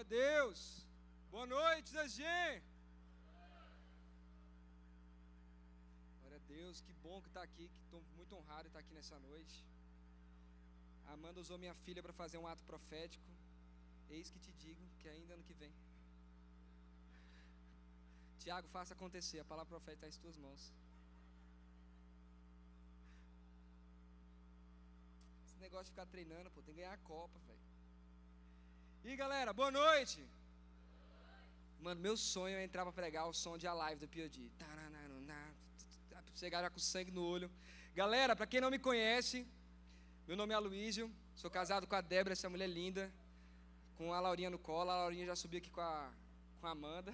Glória a Deus. Boa noite, Zé. Glória a Deus, que bom que está aqui, que estou muito honrado de estar aqui nessa noite. A Amanda usou minha filha para fazer um ato profético. Eis que te digo que ainda ano que vem. Tiago, faça acontecer, a palavra profética está em tuas mãos. Esse negócio de ficar treinando, pô, tem que ganhar a Copa, velho. E galera, boa noite. Mano, meu sonho é entrar pra pregar o som de Alive do P.O.D. Chegar já com sangue no olho. Galera, pra quem não me conhece, meu nome é Aloísio. Sou casado com a Débora, essa mulher linda. Com a Laurinha no colo. A Laurinha já subiu aqui com a Amanda.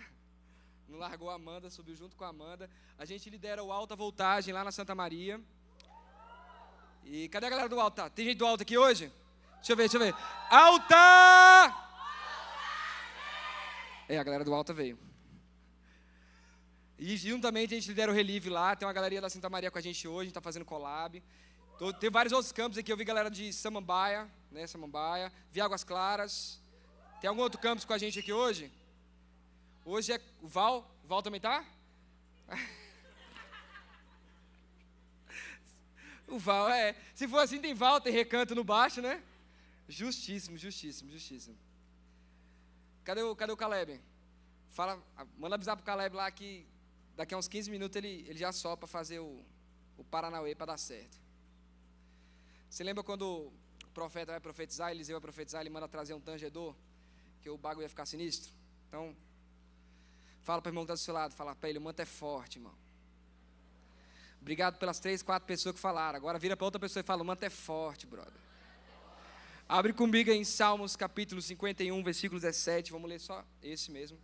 Não largou a Amanda, subiu junto com a Amanda. A gente lidera o Alta Voltagem lá na Santa Maria. E cadê a galera do Alta? Tem gente do Alta aqui hoje? Deixa eu ver. Alta! A galera do Alta veio. E juntamente a gente lidera o Relive lá. Tem uma galeria da Santa Maria com a gente hoje. A gente está fazendo collab. Tem vários outros campos aqui. Eu vi galera de Samambaia, né? Samambaia. Vi Águas Claras. Tem algum outro campus com a gente aqui hoje? Hoje é o Val. O Val também tá? O Val, se for assim, tem Val, tem Recanto no baixo, né? Justíssimo. Cadê o Caleb? Manda avisar pro Caleb lá que daqui a uns 15 minutos ele já sobe para fazer o Paranauê para dar certo. Você lembra quando o profeta vai profetizar, Eliseu vai profetizar, ele manda trazer um tangedor, que o bagulho ia ficar sinistro? Então, fala para o irmão que está do seu lado, fala para ele, o manto é forte, irmão. Obrigado pelas 3, 4 pessoas que falaram. Agora vira para outra pessoa e fala, o manto é forte, brother. Abre comigo em Salmos capítulo 51, versículo 17. Vamos ler só esse mesmo.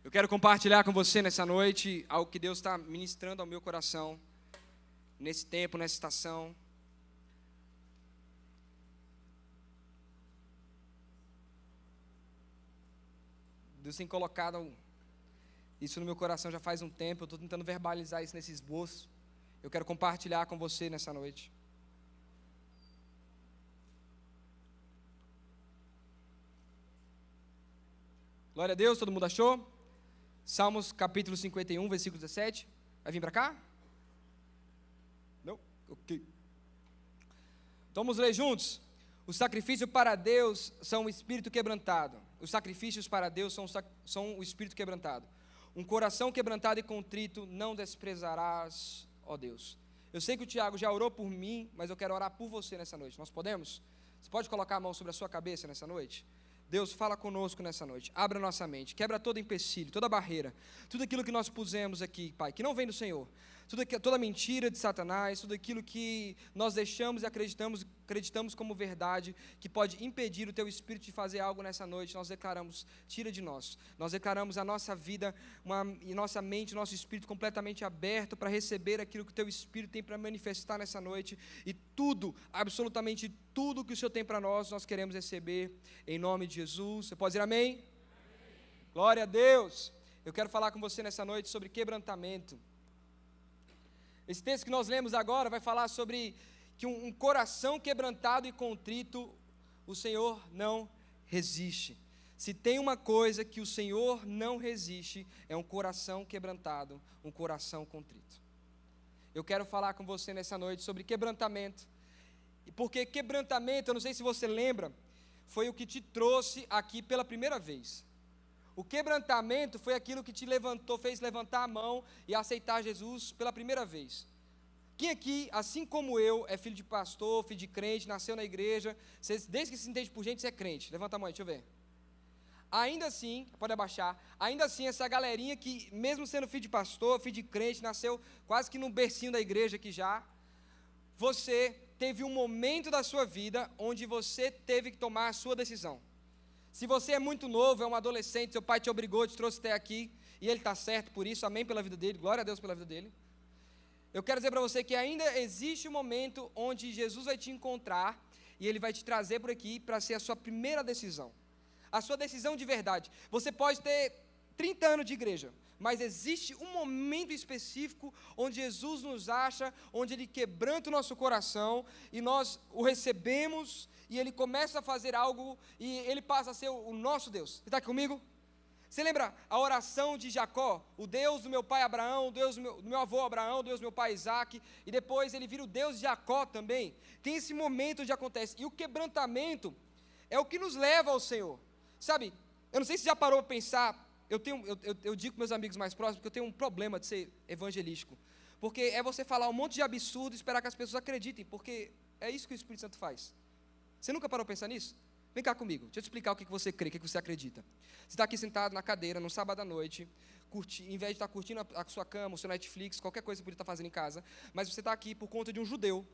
Eu quero compartilhar com você nessa noite algo que Deus está ministrando ao meu coração, nesse tempo, nessa estação. Deus tem colocado isso no meu coração já faz um tempo. Eu estou tentando verbalizar isso nesse esboço. Eu quero compartilhar com você nessa noite. Glória a Deus, todo mundo achou? Salmos capítulo 51, versículo 17. Vai vir para cá? Não? Ok. Então vamos ler juntos. O sacrifício para Deus são o espírito quebrantado. Os sacrifícios para Deus são o espírito quebrantado. Um coração quebrantado e contrito não desprezarás, ó Deus. Eu sei que o Tiago já orou por mim, mas eu quero orar por você nessa noite. Nós podemos? Você pode colocar a mão sobre a sua cabeça nessa noite? Deus, fala conosco nessa noite, abra nossa mente, quebra todo empecilho, toda barreira, tudo aquilo que nós pusemos aqui, Pai, que não vem do Senhor, toda mentira de Satanás, tudo aquilo que nós deixamos e acreditamos como verdade, que pode impedir o Teu Espírito de fazer algo nessa noite, nós declaramos, tira de nós declaramos a nossa vida, e nossa mente, nosso espírito completamente aberto para receber aquilo que o Teu Espírito tem para manifestar nessa noite, e tudo, absolutamente tudo que o Senhor tem para nós queremos receber, em nome de Jesus. Você pode dizer amém? Amém? Glória a Deus. Eu quero falar com você nessa noite sobre quebrantamento. Esse texto que nós lemos agora vai falar sobre que um coração quebrantado e contrito, o Senhor não resiste. Se tem uma coisa que o Senhor não resiste, é um coração quebrantado, um coração contrito. Eu quero falar com você nessa noite sobre quebrantamento. E porque quebrantamento, eu não sei se você lembra, foi o que te trouxe aqui pela primeira vez. O quebrantamento foi aquilo que te fez levantar a mão e aceitar Jesus pela primeira vez. Quem aqui, assim como eu, é filho de pastor, filho de crente, nasceu na igreja, desde que se entende por gente, você é crente? Levanta a mão aí, deixa eu ver. Ainda assim, pode abaixar, ainda assim essa galerinha que, mesmo sendo filho de pastor, filho de crente, nasceu quase que no bercinho da igreja aqui já, você teve um momento da sua vida onde você teve que tomar a sua decisão. Se você é muito novo, é um adolescente, seu pai te obrigou, te trouxe até aqui, e ele está certo por isso, amém pela vida dele, glória a Deus pela vida dele. Eu quero dizer para você que ainda existe um momento onde Jesus vai te encontrar, e Ele vai te trazer por aqui para ser a sua primeira decisão. A sua decisão de verdade. Você pode ter 30 anos de igreja, mas existe um momento específico onde Jesus nos acha, onde Ele quebranta o nosso coração, e nós o recebemos, e Ele começa a fazer algo, e Ele passa a ser o nosso Deus. Você está aqui comigo? Você lembra a oração de Jacó? O Deus do meu pai Abraão, o Deus do meu avô Abraão, o Deus do meu pai Isaac, e depois ele vira o Deus de Jacó também. Tem esse momento onde acontece, e o quebrantamento é o que nos leva ao Senhor. Sabe, eu não sei se já parou para pensar, eu digo para meus amigos mais próximos que eu tenho um problema de ser evangelístico, porque é você falar um monte de absurdo e esperar que as pessoas acreditem, porque é isso que o Espírito Santo faz. Você nunca parou para pensar nisso? Vem cá comigo, deixa eu te explicar o que você crê, o que você acredita. Você está aqui sentado na cadeira, num sábado à noite, em vez de estar curtindo a sua cama, o seu Netflix, qualquer coisa que você podia estar fazendo em casa, mas você está aqui por conta de um judeu,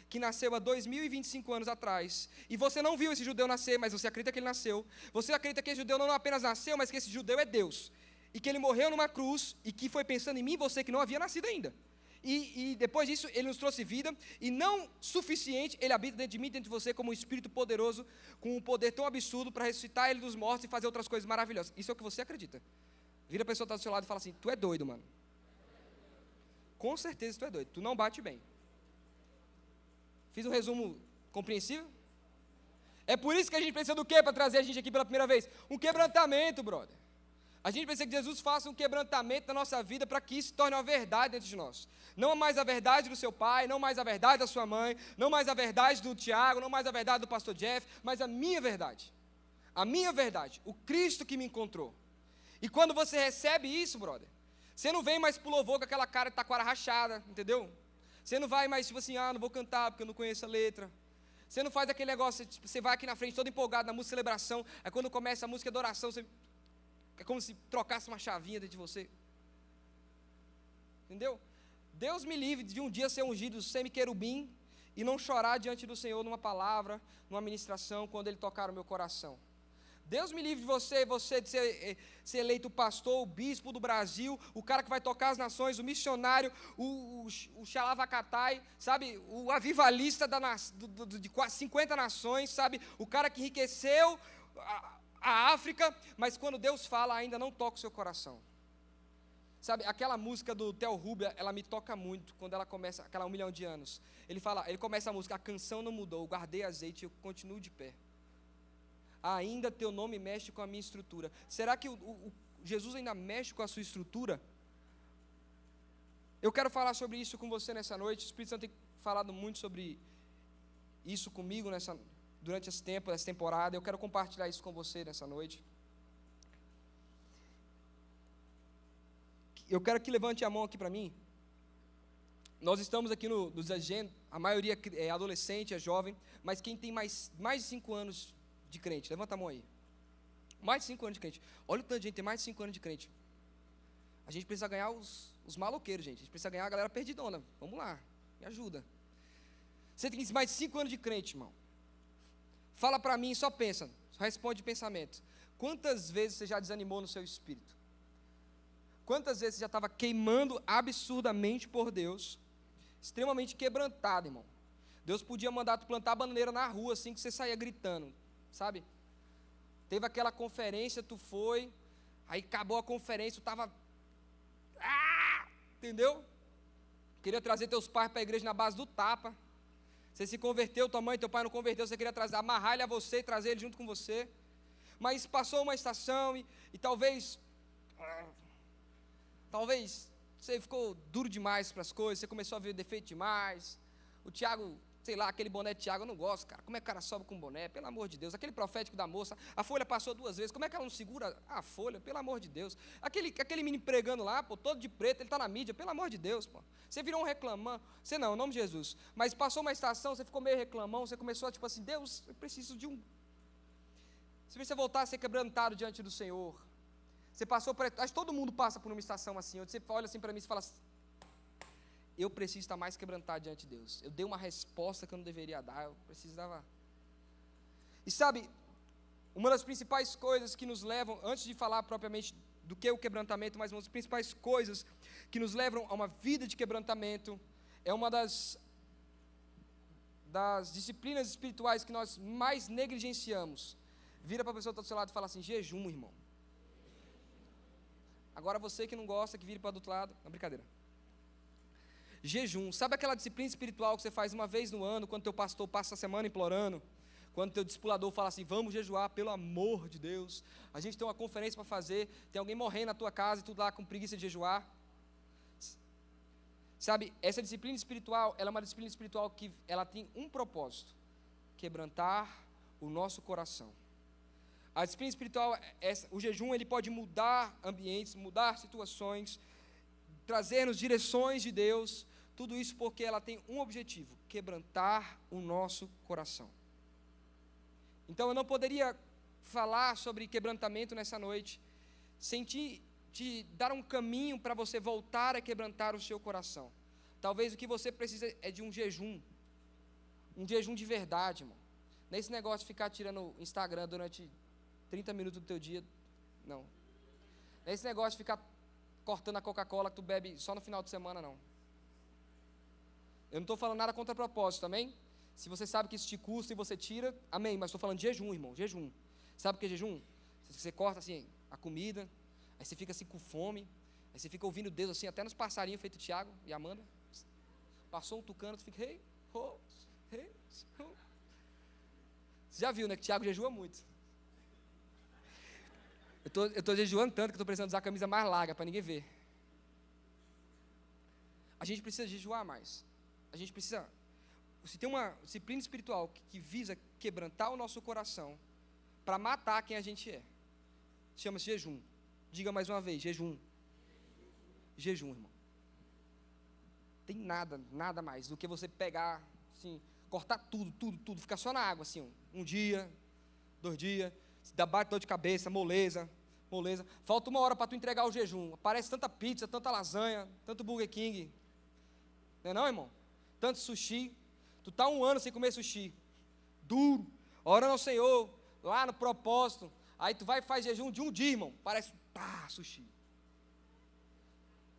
que nasceu há 2025 anos atrás, e você não viu esse judeu nascer, mas você acredita que ele nasceu, você acredita que esse judeu não apenas nasceu, mas que esse judeu é Deus, e que ele morreu numa cruz, e que foi pensando em mim e você que não havia nascido ainda. E depois disso, Ele nos trouxe vida, e não suficiente, Ele habita dentro de mim, dentro de você, como um Espírito poderoso, com um poder tão absurdo para ressuscitar Ele dos mortos e fazer outras coisas maravilhosas. Isso é o que você acredita. Vira a pessoa que está do seu lado e fala assim, tu é doido, mano. Com certeza tu é doido, tu não bate bem. Fiz um resumo compreensível? É por isso que a gente precisa do quê para trazer a gente aqui pela primeira vez? Um quebrantamento, brother. A gente precisa que Jesus faça um quebrantamento na nossa vida para que isso se torne uma verdade dentro de nós. Não mais a verdade do seu pai, não mais a verdade da sua mãe, não mais a verdade do Tiago, não mais a verdade do pastor Jeff, mas a minha verdade. A minha verdade, o Cristo que me encontrou. E quando você recebe isso, brother, você não vem mais pro louvor com aquela cara de taquara rachada, entendeu? Você não vai mais tipo assim, não vou cantar porque eu não conheço a letra. Você não faz aquele negócio, tipo, você vai aqui na frente todo empolgado na música de celebração, aí quando começa a música de adoração, você... É como se trocasse uma chavinha dentro de você. Entendeu? Deus me livre de um dia ser ungido semi-querubim e não chorar diante do Senhor numa palavra, numa ministração, quando Ele tocar o meu coração. Deus me livre de você de ser eleito o pastor, o bispo do Brasil, o cara que vai tocar as nações, o missionário, o xalavacatai, sabe? O avivalista de quase 50 nações, sabe? O cara que enriqueceu a África, mas quando Deus fala, ainda não toca o seu coração. Sabe, aquela música do Theo Rubia, ela me toca muito, quando ela começa, aquela 1 milhão de anos. Ele começa a música, a canção não mudou, guardei azeite e eu continuo de pé. Ainda teu nome mexe com a minha estrutura. Será que Jesus ainda mexe com a sua estrutura? Eu quero falar sobre isso com você nessa noite. O Espírito Santo tem falado muito sobre isso comigo durante esse tempo, essa temporada. Eu quero compartilhar isso com você nessa noite. Eu quero que levante a mão aqui para mim. Nós estamos aqui nos agenda, a maioria é adolescente, é jovem, mas quem tem mais de 5 anos de crente, levanta a mão aí. Mais de 5 anos de crente. Olha o tanto de gente tem mais de 5 anos de crente. A gente precisa ganhar os maloqueiros, gente. A gente precisa ganhar a galera perdidona. Vamos lá, me ajuda. Você tem mais de 5 anos de crente, irmão. Fala para mim, só pensa, só responde de pensamento. Quantas vezes você já desanimou no seu espírito? Quantas vezes você já estava queimando absurdamente por Deus, extremamente quebrantado, irmão? Deus podia mandar tu plantar bananeira na rua, assim que você saía gritando, sabe? Teve aquela conferência, tu foi, aí acabou a conferência, tu estava... entendeu? Queria trazer teus pais para a igreja na base do tapa. Você se converteu, tua mãe e teu pai não converteu, você queria amarrar ele a você e trazer ele junto com você. Mas passou uma estação e talvez você ficou duro demais para as coisas, você começou a ver defeito demais. O Tiago, sei lá, aquele boné de Tiago, eu não gosto, cara. Como é que o cara sobe com boné? Pelo amor de Deus. Aquele profético da moça, a folha passou 2 vezes, como é que ela não segura a folha? Pelo amor de Deus. Aquele menino pregando lá, pô, todo de preto, ele está na mídia, pelo amor de Deus, pô. Você virou um reclamão, você não, em nome de Jesus. Mas passou uma estação, você ficou meio reclamão, você começou a, tipo assim, Deus, eu preciso de um... Você precisa voltar a ser quebrantado diante do Senhor. Você passou por... Acho que todo mundo passa por uma estação assim, onde você olha assim para mim e fala assim, eu preciso estar mais quebrantado diante de Deus. Eu dei uma resposta que eu não deveria dar, eu precisava... E sabe, uma das principais coisas que nos levam, antes de falar propriamente do que é o quebrantamento, mas uma das principais coisas que nos levam a uma vida de quebrantamento, é uma das disciplinas espirituais que nós mais negligenciamos. Vira para a pessoa que está do seu lado e fala assim, jejum, irmão. Agora você que não gosta, que vire para do outro lado. Não, brincadeira. Jejum. Sabe aquela disciplina espiritual que você faz uma vez no ano, quando teu pastor passa a semana implorando? Quando teu discipulador fala assim, vamos jejuar, pelo amor de Deus. A gente tem uma conferência para fazer, tem alguém morrendo na tua casa e tu lá com preguiça de jejuar. Sabe, essa disciplina espiritual, ela é uma disciplina espiritual que ela tem um propósito: quebrantar o nosso coração. A disciplina espiritual, o jejum, ele pode mudar ambientes, mudar situações, trazer-nos direções de Deus, tudo isso porque ela tem um objetivo: quebrantar o nosso coração. Então eu não poderia falar sobre quebrantamento nessa noite, sem te dar um caminho para você voltar a quebrantar o seu coração. Talvez o que você precisa é de um jejum de verdade, irmão. Nesse negócio de ficar tirando Instagram durante 30 minutos do teu dia, não. Nesse negócio de ficar cortando a Coca-Cola que tu bebe só no final de semana, não. Eu não estou falando nada contra propósito, amém? Se você sabe que isso te custa e você tira, amém, mas estou falando de jejum, irmão, jejum. Sabe o que é jejum? Você corta assim a comida, aí você fica assim com fome, aí você fica ouvindo Deus assim, até nos passarinhos, feito Tiago e Amanda. Passou um tucano, você fica, hey, oh, hey, oh. Você já viu, né, que Tiago jejua muito. Eu estou jejuando tanto que estou precisando usar a camisa mais larga para ninguém ver. A gente precisa jejuar mais. A gente precisa... Se tem uma disciplina espiritual que visa quebrantar o nosso coração para matar quem a gente é, chama-se jejum. Diga mais uma vez, jejum. Jejum, irmão. Tem nada mais do que você pegar, assim, cortar tudo, ficar só na água, assim, um dia, 2 dias, dá bate dor de cabeça, moleza. Falta 1 hora para tu entregar o jejum. Aparece tanta pizza, tanta lasanha, tanto Burger King. Não é não, irmão? Tanto sushi. Tu está 1 ano sem comer sushi. Duro. Orando ao Senhor, lá no propósito. Aí tu vai e faz jejum de 1 dia, irmão. Parece, sushi.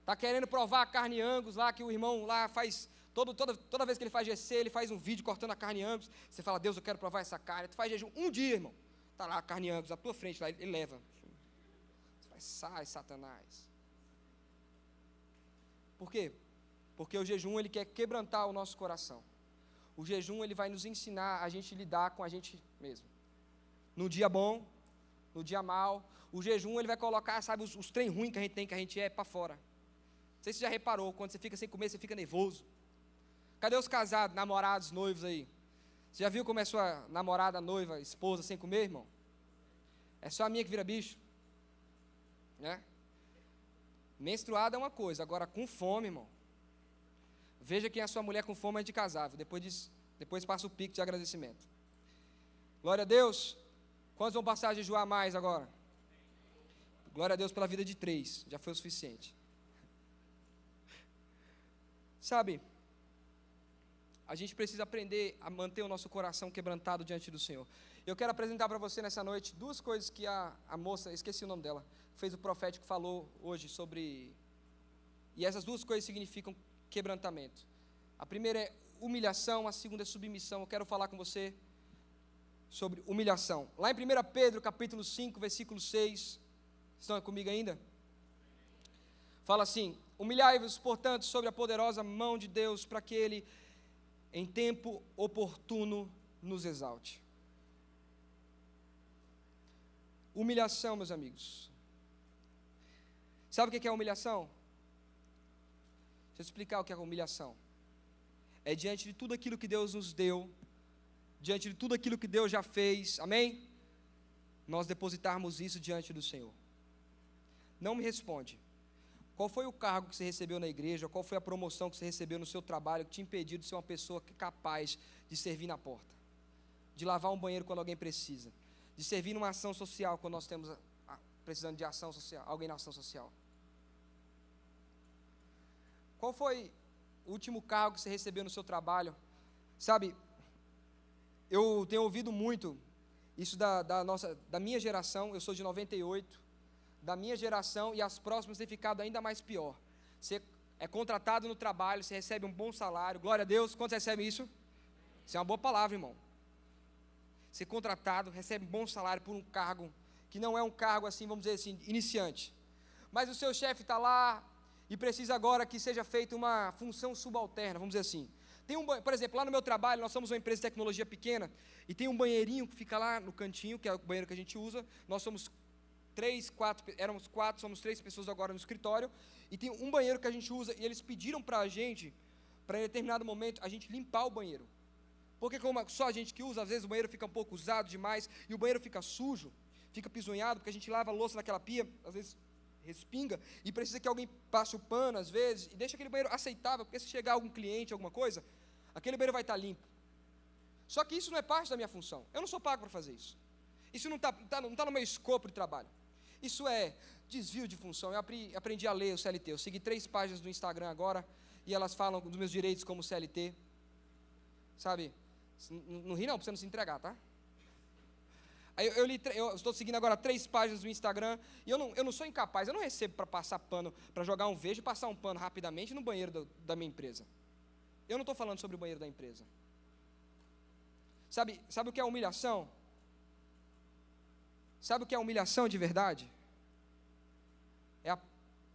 Está querendo provar a carne Angus lá, que o irmão lá faz, toda vez que ele faz GC, ele faz um vídeo cortando a carne Angus. Você fala, Deus, eu quero provar essa carne. Tu faz jejum 1 dia, irmão. Está lá a carne Angus, à tua frente, lá, ele leva. Você faz, sai, Satanás. Por quê? Porque o jejum, ele quer quebrantar o nosso coração. O jejum, ele vai nos ensinar a gente lidar com a gente mesmo. No dia bom, no dia mal. O jejum, ele vai colocar, sabe, os trem ruins que a gente tem, que a gente é, para fora. Não sei se você já reparou, quando você fica sem comer, você fica nervoso. Cadê os casados, namorados, noivos aí? Você já viu como é sua namorada, noiva, esposa sem comer, irmão? É só a minha que vira bicho. Né? Menstruada é uma coisa, agora com fome, irmão. Veja quem é a sua mulher com fome antes de casar. Depois passa o pique de agradecimento. Glória a Deus. Quantos vão passar a jejuar mais agora? Glória a Deus pela vida de 3. Já foi o suficiente. Sabe, a gente precisa aprender a manter o nosso coração quebrantado diante do Senhor. Eu quero apresentar para você nessa noite 2 coisas que a moça, esqueci o nome dela, fez o profético, falou hoje sobre... E essas 2 coisas significam quebrantamento. A primeira é humilhação, a segunda é submissão. Eu quero falar com você sobre humilhação. Lá em 1 Pedro, capítulo 5, versículo 6, estão comigo ainda? Fala assim, humilhai-vos, portanto, sobre a poderosa mão de Deus, para que Ele, em tempo oportuno, nos exalte. Humilhação, meus amigos. Sabe o que é humilhação? Deixa eu explicar o que é humilhação. É diante de tudo aquilo que Deus nos deu, diante de tudo aquilo que Deus já fez, amém? Nós depositarmos isso diante do Senhor. Não me responde. Qual foi o cargo que você recebeu na igreja? Qual foi a promoção que você recebeu no seu trabalho que te impediu de ser uma pessoa capaz de servir na porta? De lavar um banheiro quando alguém precisa? De servir numa ação social quando nós temos precisando de ação social, alguém na ação social? Qual foi o último cargo que você recebeu no seu trabalho? Sabe, eu tenho ouvido muito isso da minha geração. Eu sou de 98. Da minha geração, e as próximas têm ficado ainda mais pior. Você é contratado no trabalho, você recebe um bom salário, glória a Deus. Quantos recebem isso? Isso é uma boa palavra, irmão. Ser contratado, recebe um bom salário por um cargo que não é um cargo assim, vamos dizer assim, iniciante. mas o seu chefe está lá e precisa agora que seja feita uma função subalterna, vamos dizer assim. Por exemplo, lá no meu trabalho, nós somos uma empresa de tecnologia pequena, e tem um banheirinho que fica lá no cantinho, que é o banheiro que a gente usa. Nós somos 4, éramos 4, somos 3 pessoas agora no escritório, e tem um banheiro que a gente usa, e eles pediram para a gente, para em determinado momento, a gente limpar o banheiro. Porque como só a gente que usa, às vezes o banheiro fica um pouco usado demais, e o banheiro fica sujo, fica pisonhado, porque a gente lava a louça naquela pia, às vezes respinga, e precisa que alguém passe o pano, às vezes, e deixa aquele banheiro aceitável, porque se chegar algum cliente, alguma coisa, aquele banheiro vai estar limpo. Só que isso não é parte da minha função. Eu não sou pago para fazer isso. Isso não está no meu escopo de trabalho. Isso é desvio de função. Eu aprendi a ler o CLT. Eu segui 3 páginas do Instagram agora, e elas falam dos meus direitos como CLT. Sabe? Não ri não, para você não se entregar, tá? Aí eu estou seguindo agora 3 páginas do Instagram, e eu não sou incapaz, eu não recebo para passar pano, para jogar um vejo e passar um pano rapidamente no banheiro da minha empresa. Eu não estou falando sobre o banheiro da empresa. Sabe o que é humilhação? Sabe o que é humilhação de verdade? É a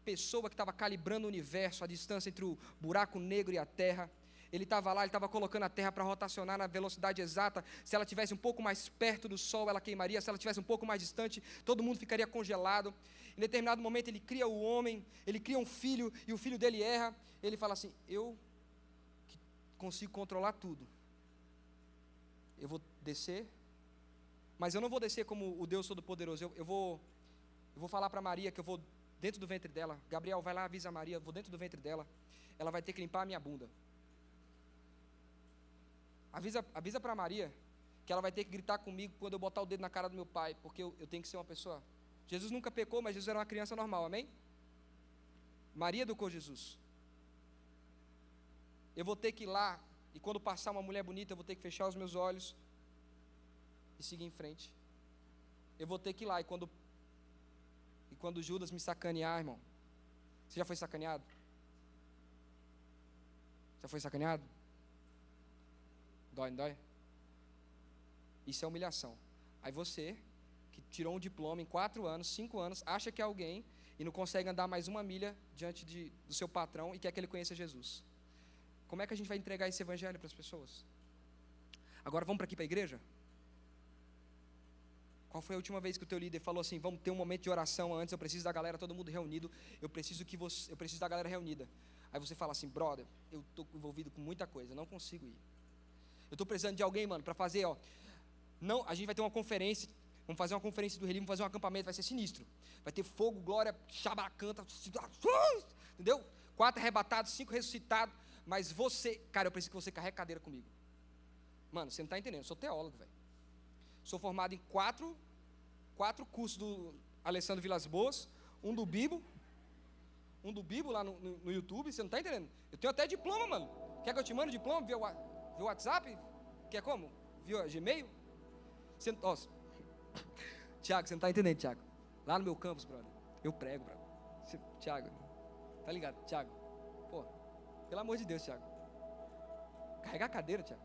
pessoa que estava calibrando o universo, a distância entre o buraco negro e a terra. Ele estava lá, ele estava colocando a terra para rotacionar na velocidade exata. Se ela estivesse um pouco mais perto do sol, ela queimaria. Se ela estivesse um pouco mais distante, todo mundo ficaria congelado. Em determinado momento, ele cria o homem, ele cria um filho, e o filho dele erra. Ele fala assim, eu consigo controlar tudo. Eu vou descer, mas eu não vou descer como o Deus Todo-Poderoso. Eu vou falar para Maria que eu vou dentro do ventre dela. Gabriel, vai lá, avisa a Maria, eu vou dentro do ventre dela. Ela vai ter que limpar a minha bunda. Avisa para Maria que ela vai ter que gritar comigo quando eu botar o dedo na cara do meu pai, porque eu tenho que ser uma pessoa. Jesus nunca pecou, mas Jesus era uma criança normal, amém? Maria educou Jesus. Eu vou ter que ir lá, e quando passar uma mulher bonita, eu vou ter que fechar os meus olhos e seguir em frente. Eu vou ter que ir lá, e quando Judas me sacanear, irmão, você já foi sacaneado? Já foi sacaneado? Dói, não dói? Isso é humilhação. Aí você, que tirou um diploma em 4 anos, 5 anos, acha que é alguém e não consegue andar mais 1 milha diante do seu patrão e quer que ele conheça Jesus. Como é que a gente vai entregar esse evangelho para as pessoas? Agora vamos para aqui para a igreja? Qual foi a última vez que o teu líder falou assim, vamos ter um momento de oração antes, eu preciso da galera, todo mundo reunido, eu preciso da galera reunida. Aí você fala assim, brother, eu estou envolvido com muita coisa, não consigo ir. Eu estou precisando de alguém, mano, para fazer, não, a gente vai ter uma conferência, vamos fazer uma conferência do Relírio, vamos fazer um acampamento, vai ser sinistro. Vai ter fogo, glória, chabacanta, entendeu? 4 arrebatados, 5 ressuscitados, mas você, cara, eu preciso que você carregue cadeira comigo. Mano, você não está entendendo, eu sou teólogo, velho. Sou formado em 4 cursos do Alessandro Vilas Boas, um do Bibo lá no YouTube, você não está entendendo? Eu tenho até diploma, mano. Quer que eu te mande diploma via WhatsApp? Quer como? Via Gmail? Tiago, você não está entendendo, Tiago. Lá no meu campus, brother, eu prego, brother. Tiago, tá ligado? Tiago, pô, pelo amor de Deus, Tiago. Carregar a cadeira, Tiago.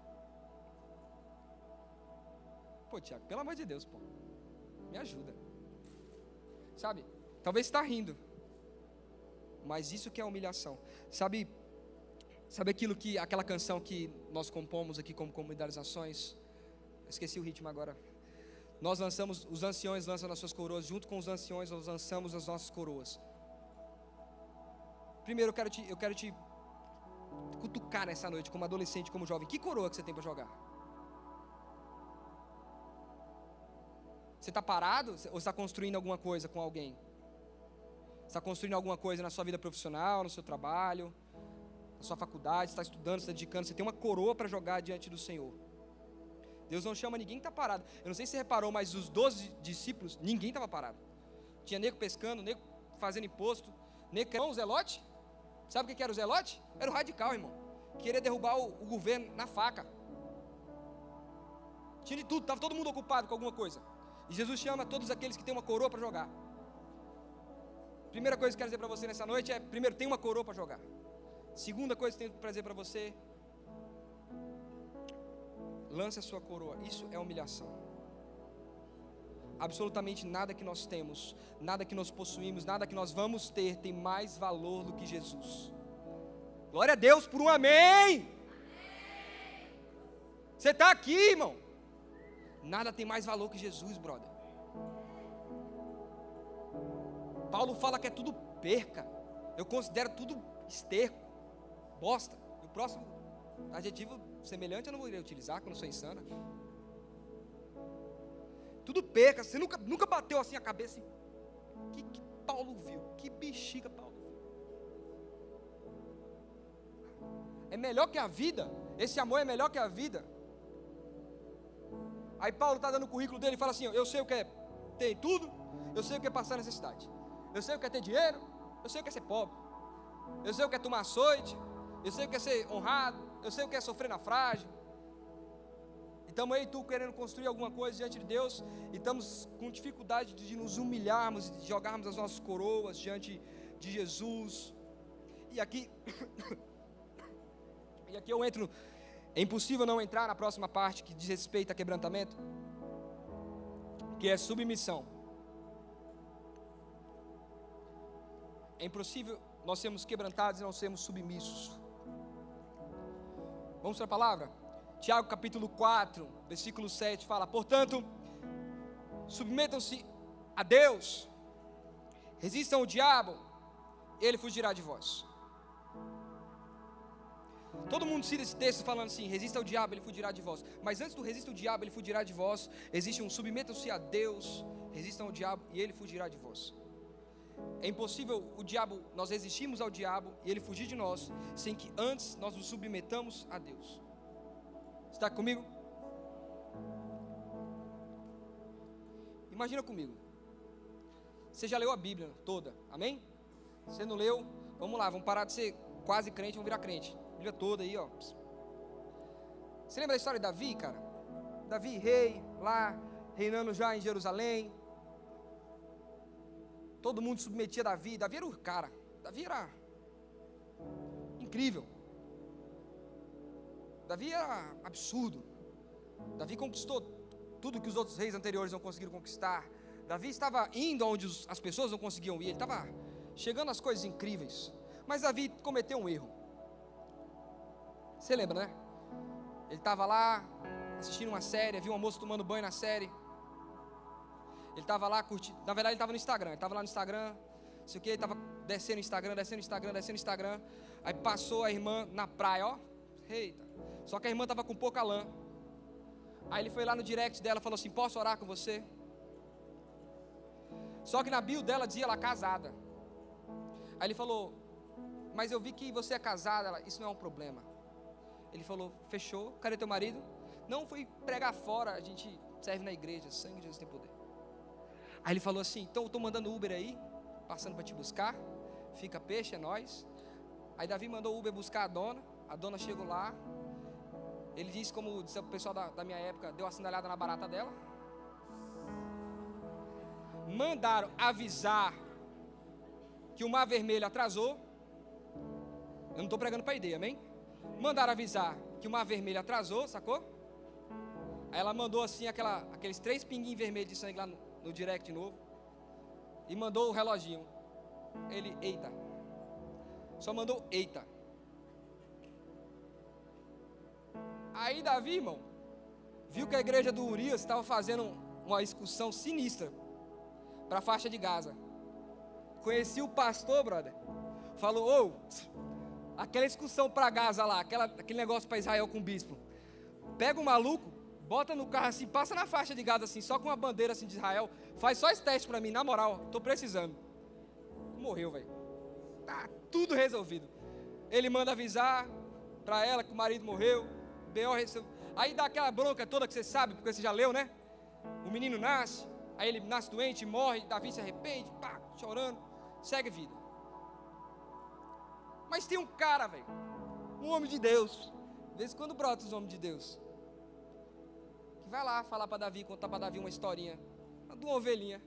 Pô, Tiago, pelo amor de Deus, pô. Me ajuda. Sabe? Talvez você está rindo. Mas isso que é humilhação. Sabe aquela canção que nós compomos aqui como Comunidade das Nações? Esqueci o ritmo agora. Nós lançamos, os anciões lançam as suas coroas, junto com os anciões nós lançamos as nossas coroas. Primeiro eu quero te cutucar nessa noite, como adolescente, como jovem. Que coroa que você tem para jogar? Você está parado ou está construindo alguma coisa com alguém? Está construindo alguma coisa na sua vida profissional, no seu trabalho, na sua faculdade, está estudando, está dedicando, você tem uma coroa para jogar diante do Senhor. Deus não chama ninguém que está parado. Eu não sei se você reparou, mas os 12 discípulos, ninguém estava parado. Tinha nego pescando, nego fazendo imposto, nego que era um zelote. Sabe o que era o zelote? Era o radical, irmão. Queria derrubar o governo na faca. Tinha de tudo, estava todo mundo ocupado com alguma coisa. E Jesus chama todos aqueles que têm uma coroa para jogar. Primeira coisa que eu quero dizer para você nessa noite é, primeiro, tem uma coroa para jogar. Segunda coisa que eu tenho para dizer para você, lance a sua coroa. Isso é humilhação. absolutamente nada que nós temos, nada que nós possuímos, nada que nós vamos ter tem mais valor do que Jesus. Glória a Deus por um amém. Você está aqui, irmão. Nada tem mais valor que Jesus, brother. Paulo fala que é tudo perca. Eu considero tudo esterco, bosta. E o próximo adjetivo semelhante eu não vou utilizar, quando eu sou insana. Tudo perca. Você nunca bateu assim a cabeça. Que Paulo viu? Que bexiga Paulo viu? É melhor que a vida. Esse amor é melhor que a vida. Aí Paulo está dando o currículo dele e fala assim: eu sei o que é ter tudo, eu sei o que é passar necessidade, eu sei o que é ter dinheiro, eu sei o que é ser pobre, eu sei o que é tomar açoite, eu sei o que é ser honrado, eu sei o que é sofrer naufrágio. E estamos aí, tu querendo construir alguma coisa diante de Deus, e estamos com dificuldade de nos humilharmos e de jogarmos as nossas coroas diante de Jesus. E aqui eu entro. É impossível não entrar na próxima parte que diz respeito a quebrantamento, que é submissão. É impossível nós sermos quebrantados e não sermos submissos. Vamos para a palavra? Tiago capítulo 4, versículo 7 fala: portanto, submetam-se a Deus, resistam ao diabo, ele fugirá de vós. Todo mundo cita esse texto falando assim: resista ao diabo, ele fugirá de vós. Mas antes do resista ao diabo, ele fugirá de vós, existe um submetam-se a Deus, resistam ao diabo e ele fugirá de vós. É impossível nós resistirmos ao diabo e ele fugir de nós, sem que antes nós nos submetamos a Deus. Está comigo? Imagina comigo. Você já leu a Bíblia toda, amém? Você não leu? Vamos lá, vamos parar de ser quase crente, vamos virar crente. Bíblia toda aí, ó. Você lembra da história de Davi, cara? Davi, rei, lá, reinando já em Jerusalém. Todo mundo submetia a Davi. Davi era o cara. Davi era incrível. Davi era absurdo. Davi conquistou tudo que os outros reis anteriores não conseguiram conquistar. Davi estava indo onde as pessoas não conseguiam ir. Ele estava chegando às coisas incríveis. Mas Davi cometeu um erro. Você lembra, né? Ele estava lá assistindo uma série, viu uma moça tomando banho na série. Ele estava lá curtindo. Na verdade, ele estava no Instagram. Ele estava lá no Instagram, não sei o que. Ele estava descendo o Instagram. Aí passou a irmã na praia, ó. Eita. Só que a irmã estava com pouca lã. Aí ele foi lá no direct dela e falou assim: posso orar com você? Só que na bio dela dizia ela casada. Aí ele falou: mas eu vi que você é casada. Ela: isso não é um problema. Ele falou: fechou, cadê teu marido? Não, fui pregar fora, a gente serve na igreja, sangue de Jesus tem poder. Aí ele falou assim: então eu estou mandando Uber aí, passando para te buscar, fica peixe, é nóis. Aí Davi mandou o Uber buscar a dona chegou lá. Ele disse, como disse o pessoal da minha época, deu uma sinalhada na barata dela. Mandaram avisar que o Mar Vermelho atrasou. Eu não estou pregando para a ideia, amém? Mandaram avisar que o Mar Vermelho atrasou, sacou? Aí ela mandou assim aqueles 3 pinguinhos vermelhos de sangue lá no direct de novo. E mandou o reloginho. Ele, eita. Só mandou eita. Aí Davi, irmão, viu que a igreja do Urias estava fazendo uma excursão sinistra para a faixa de Gaza. Conheci o pastor, brother. Falou: aquela excursão para Gaza lá, aquele negócio para Israel com o bispo. Pega o maluco, bota no carro assim, passa na faixa de Gaza assim, só com uma bandeira assim de Israel. Faz só esse teste para mim, na moral, tô precisando. Morreu, velho. Tá tudo resolvido. Ele manda avisar para ela que o marido morreu. B.O. recebeu. Aí dá aquela bronca toda que você sabe, porque você já leu, né? O menino nasce, aí ele nasce doente, morre, Davi se arrepende, pá, chorando, segue vida. Mas tem um cara, velho, um homem de Deus, de vez em quando brota os homens de Deus, que vai lá falar para Davi, contar para Davi uma historinha de uma ovelhinha.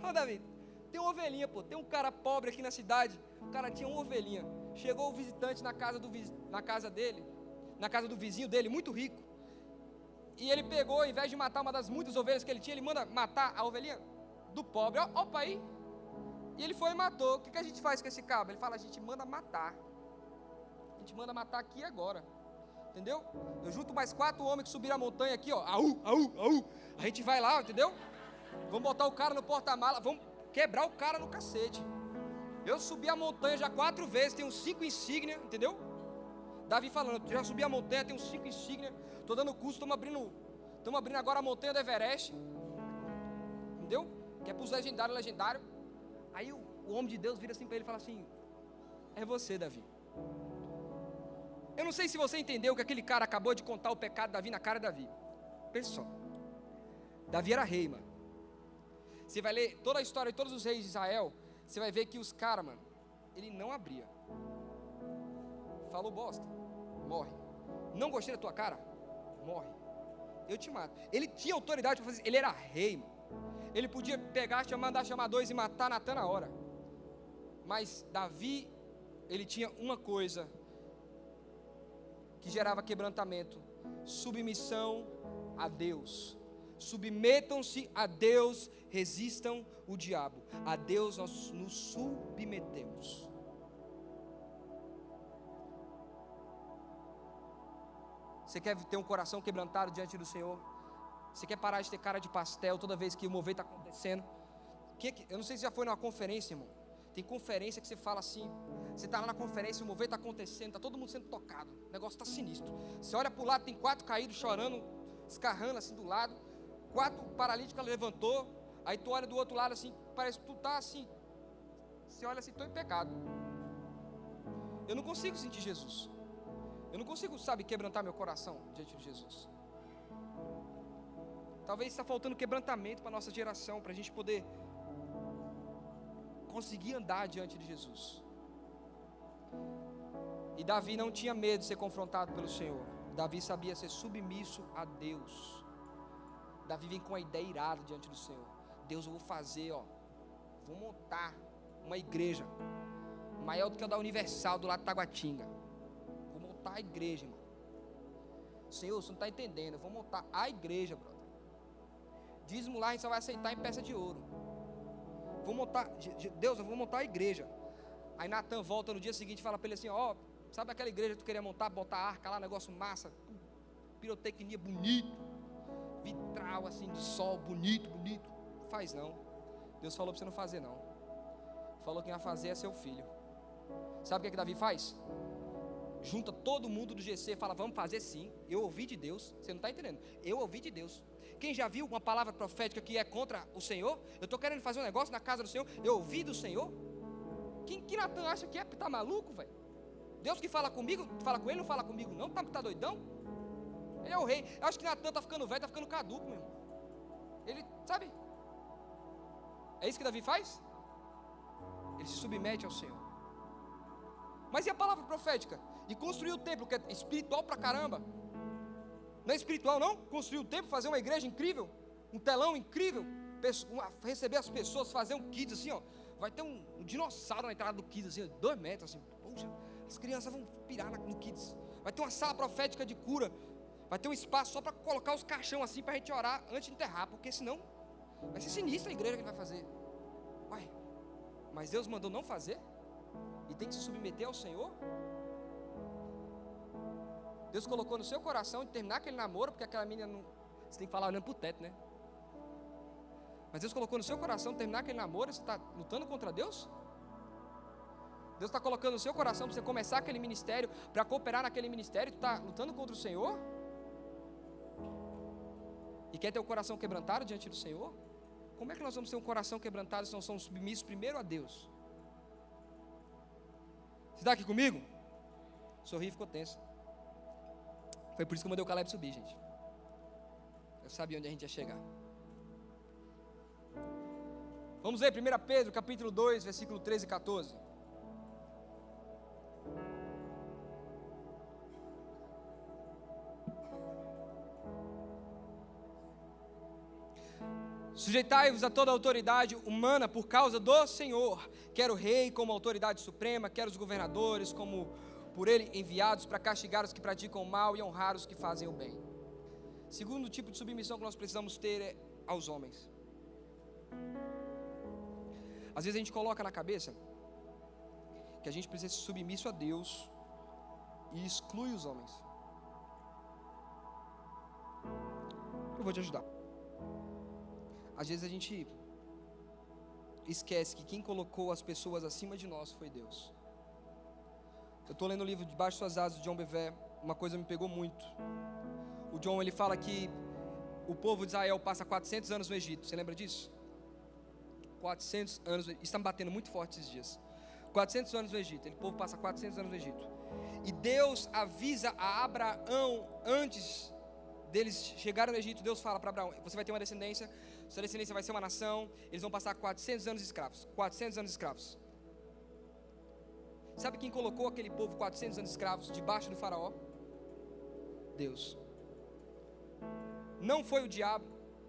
Ó, Davi, tem uma ovelhinha, pô, tem um cara pobre aqui na cidade, o cara tinha uma ovelhinha. Chegou o visitante na casa do vizinho dele, muito rico, E ele pegou, ao invés de matar uma das muitas ovelhas que ele tinha, ele manda matar a ovelhinha do pobre. Opa aí. E ele foi e matou. O que a gente faz com esse cabo? Ele fala, a gente manda matar. A gente manda matar aqui agora. Entendeu? Eu junto mais 4 homens que subiram a montanha aqui, ó. Au, au, au. A gente vai lá, entendeu? Vamos botar o cara no porta-mala. Vamos quebrar o cara no cacete. Eu subi a montanha já 4 vezes. Tenho 5 insígnias, entendeu? Davi falando, já subi a montanha, tenho 5 insígnias. Estou dando curso, estamos abrindo agora a montanha do Everest. Entendeu? Que é para os legendários. Aí o homem de Deus vira assim para ele e fala assim, é você, Davi. Eu não sei se você entendeu que aquele cara acabou de contar o pecado de Davi na cara de Davi. Pensa só. Davi era rei, mano. Você vai ler toda a história de todos os reis de Israel, você vai ver que os caras, mano, ele não abria. Falou bosta, morre. Não gostei da tua cara, morre. Eu te mato. Ele tinha autoridade para fazer, ele era rei, mano. Ele podia pegar, mandar chamar 2 e matar Natan na hora. Mas Davi, ele tinha uma coisa que gerava quebrantamento: submissão a Deus. Submetam-se a Deus, resistam o diabo. A Deus nós nos submetemos. Você quer ter um coração quebrantado diante do Senhor? Você quer parar de ter cara de pastel toda vez que o mover está acontecendo? Eu não sei se já foi numa conferência, irmão. Tem conferência que você fala assim, você está lá na conferência, o mover está acontecendo, está todo mundo sendo tocado, o negócio está sinistro. Você olha para o lado, tem 4 caídos chorando, escarrando assim do lado, 4 paralíticos levantou, aí tu olha do outro lado assim, parece que tu está assim, você olha assim, estou em pecado. Eu não consigo sentir Jesus. Eu não consigo, quebrantar meu coração diante de Jesus. Talvez está faltando quebrantamento para a nossa geração, para a gente poder conseguir andar diante de Jesus. E Davi não tinha medo de ser confrontado pelo Senhor. Davi sabia ser submisso a Deus. Davi vem com a ideia irada diante do Senhor. Deus, eu vou fazer, vou montar uma igreja maior do que a da Universal do lado de Taguatinga. Vou montar a igreja, irmão. Senhor, você não está entendendo. Eu vou montar a igreja, brother. Dízimo lá a gente só vai aceitar em peça de ouro. Vou montar, Deus, eu vou montar a igreja. Aí Natan volta no dia seguinte e fala para ele assim, sabe aquela igreja que tu queria montar, botar arca lá, negócio massa, pirotecnia bonito, vitral assim de sol, bonito. Faz não. Deus falou para você não fazer não. Falou que quem vai fazer é seu filho. Sabe o que Davi faz? Junta todo mundo do GC e fala, vamos fazer sim. Eu ouvi de Deus. Você não está entendendo? Eu ouvi de Deus. Quem já viu uma palavra profética que é contra o Senhor? Eu estou querendo fazer um negócio na casa do Senhor. Eu ouvi do Senhor. Que Natan acha que é? Tá maluco, velho? Deus que fala comigo, fala com ele, não fala comigo não? Tá doidão? Ele é o rei. Eu acho que Natan está ficando velho, está ficando caduco mesmo. Ele, sabe? É isso que Davi faz? Ele se submete ao Senhor. Mas e a palavra profética? E construir o templo, que é espiritual pra caramba. Não é espiritual não? Construir o templo, fazer uma igreja incrível, um telão incrível, receber as pessoas, fazer um kids assim, vai ter um dinossauro na entrada do kids assim, 2 metros assim, poxa, as crianças vão pirar no kids. Vai ter uma sala profética de cura, vai ter um espaço só para colocar os caixão assim para a gente orar antes de enterrar, porque senão vai ser sinistra a igreja que a gente vai fazer. Uai, mas Deus mandou não fazer? E tem que se submeter ao Senhor? Deus colocou no seu coração de terminar aquele namoro, porque aquela menina não... Você tem que falar olhando para o teto, né? Mas Deus colocou no seu coração de terminar aquele namoro, você está lutando contra Deus? Deus está colocando no seu coração para você começar aquele ministério, para cooperar naquele ministério, tu está lutando contra o Senhor? E quer ter o coração quebrantado diante do Senhor? Como é que nós vamos ter um coração quebrantado se não somos submissos primeiro a Deus? Você está aqui comigo? Sorri e ficou tenso. Foi por isso que eu mandei o Caleb subir, gente. Eu sabia onde a gente ia chegar. Vamos ler 1 Pedro, capítulo 2, versículo 13 e 14. Sujeitai-vos a toda a autoridade humana por causa do Senhor, quer o rei como autoridade suprema, quer os governadores como por ele enviados para castigar os que praticam o mal e honrar os que fazem o bem. Segundo tipo de submissão que nós precisamos ter é aos homens. Às vezes a gente coloca na cabeça que a gente precisa ser submisso a Deus e exclui os homens. Eu vou te ajudar. Às vezes a gente esquece que quem colocou as pessoas acima de nós foi Deus. Eu estou lendo o livro Debaixo de Suas Asas, de John Bevere. Uma coisa me pegou muito. O John, ele fala que o povo de Israel passa 400 anos no Egito. Você lembra disso? 400 anos, isso está me batendo muito forte esses dias. 400 anos no Egito, o povo passa 400 anos no Egito. E Deus avisa a Abraão, antes deles chegarem no Egito, Deus fala para Abraão: você vai ter uma descendência, sua descendência vai ser uma nação, eles vão passar 400 anos escravos. 400 anos escravos. Sabe quem colocou aquele povo 400 anos escravos debaixo do faraó? Deus. Não foi o diabo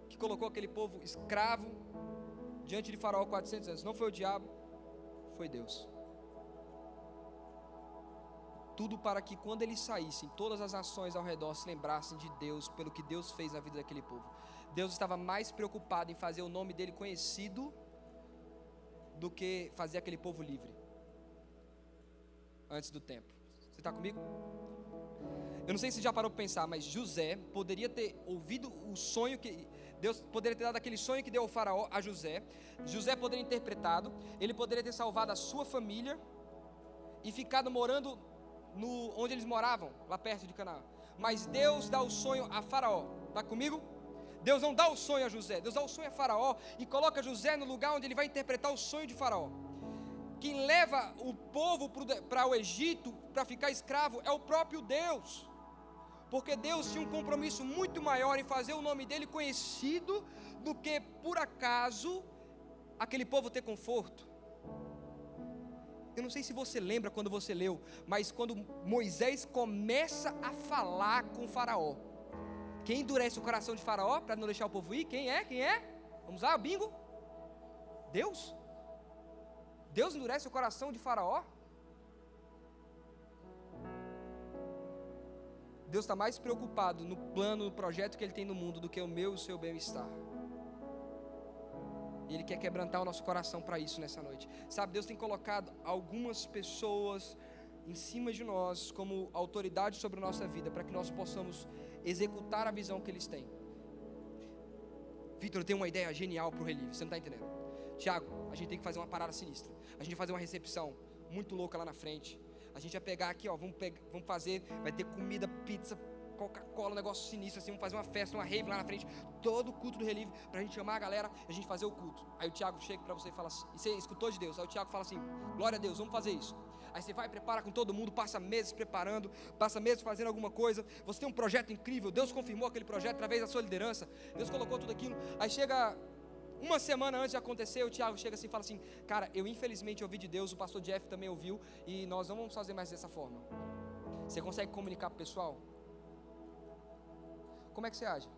que colocou aquele povo escravo diante de faraó 400 anos. Não foi o diabo, foi Deus. Tudo para que quando eles saíssem, todas as nações ao redor se lembrassem de Deus, pelo que Deus fez na vida daquele povo. Deus estava mais preocupado em fazer o nome dele conhecido do que fazer aquele povo livre antes do tempo. Você está comigo? Eu não sei se você já parou para pensar, mas José poderia ter ouvido o sonho que Deus poderia ter dado, aquele sonho que deu ao faraó a José. José poderia ter interpretado, ele poderia ter salvado a sua família e ficado morando onde eles moravam, lá perto de Canaã. Mas Deus dá o sonho a faraó. Está comigo? Deus não dá o sonho a José, Deus dá o sonho a faraó e coloca José no lugar onde ele vai interpretar o sonho de faraó. Quem leva o povo para o Egito para ficar escravo é o próprio Deus. Porque Deus tinha um compromisso muito maior em fazer o nome dele conhecido do que, por acaso, aquele povo ter conforto. Eu não sei se você lembra quando você leu, mas quando Moisés começa a falar com o faraó, quem endurece o coração de faraó para não deixar o povo ir? Quem é? Quem é? Vamos lá, bingo? Deus? Deus endurece o coração de faraó? Deus está mais preocupado no plano, no projeto que Ele tem no mundo do que o meu e o seu bem-estar. E Ele quer quebrantar o nosso coração para isso nessa noite. Sabe, Deus tem colocado algumas pessoas em cima de nós como autoridade sobre a nossa vida, para que nós possamos executar a visão que eles têm. Vitor, eu tenho uma ideia genial para o Relive, você não está entendendo. Tiago, a gente tem que fazer uma parada sinistra. A gente vai fazer uma recepção muito louca lá na frente. A gente vai pegar aqui, ó, vamos fazer, vai ter comida, pizza, Coca-Cola, um negócio sinistro assim, vamos fazer uma festa, uma rave lá na frente, todo o culto do Relive, pra gente chamar a galera e a gente fazer o culto. Aí o Tiago chega pra você e fala assim, e você escutou de Deus, aí o Tiago fala assim: glória a Deus, vamos fazer isso. Aí você vai, prepara com todo mundo, passa meses preparando, passa meses fazendo alguma coisa, você tem um projeto incrível, Deus confirmou aquele projeto através da sua liderança, Deus colocou tudo aquilo, aí chega uma semana antes de acontecer, o Tiago chega assim e fala assim: cara, eu infelizmente ouvi de Deus, o pastor Jeff também ouviu, e nós não vamos fazer mais dessa forma. Você consegue comunicar para o pessoal? Como é que você age?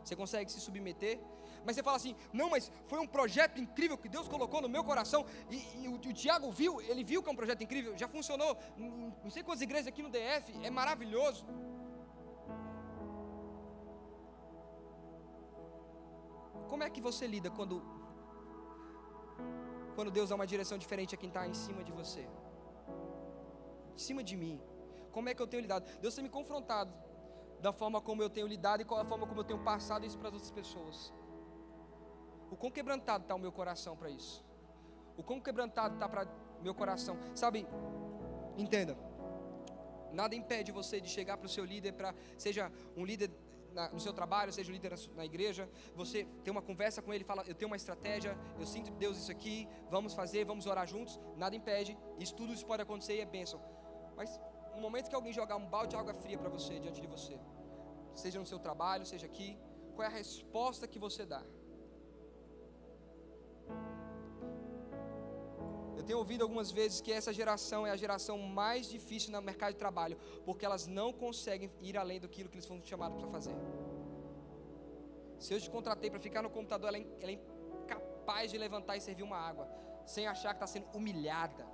Você consegue se submeter? Mas você fala assim: não, mas foi um projeto incrível que Deus colocou no meu coração, e o Tiago viu, ele viu que é um projeto incrível, já funcionou, não sei quantas igrejas aqui no DF, é maravilhoso. Como é que você lida quando Deus dá uma direção diferente a quem está em cima de você? Em cima de mim. Como é que eu tenho lidado? Deus tem me confrontado da forma como eu tenho lidado e qual a forma como eu tenho passado isso para as outras pessoas. O quão quebrantado está o meu coração para isso? O quão quebrantado está para meu coração? Sabe, entenda, nada impede você de chegar para o seu líder, seja um líder no seu trabalho, seja um líder na igreja, você tem uma conversa com ele, fala: eu tenho uma estratégia, eu sinto de Deus isso aqui, vamos fazer, vamos orar juntos. Nada impede, tudo isso pode acontecer e é bênção. Mas no momento que alguém jogar um balde de água fria para você, diante de você, seja no seu trabalho, seja aqui, qual é a resposta que você dá? Eu tenho ouvido algumas vezes que essa geração é a geração mais difícil no mercado de trabalho, porque elas não conseguem ir além daquilo que eles foram chamados para fazer. Se eu te contratei para ficar no computador, ela é incapaz de levantar e servir uma água, sem achar que está sendo humilhada.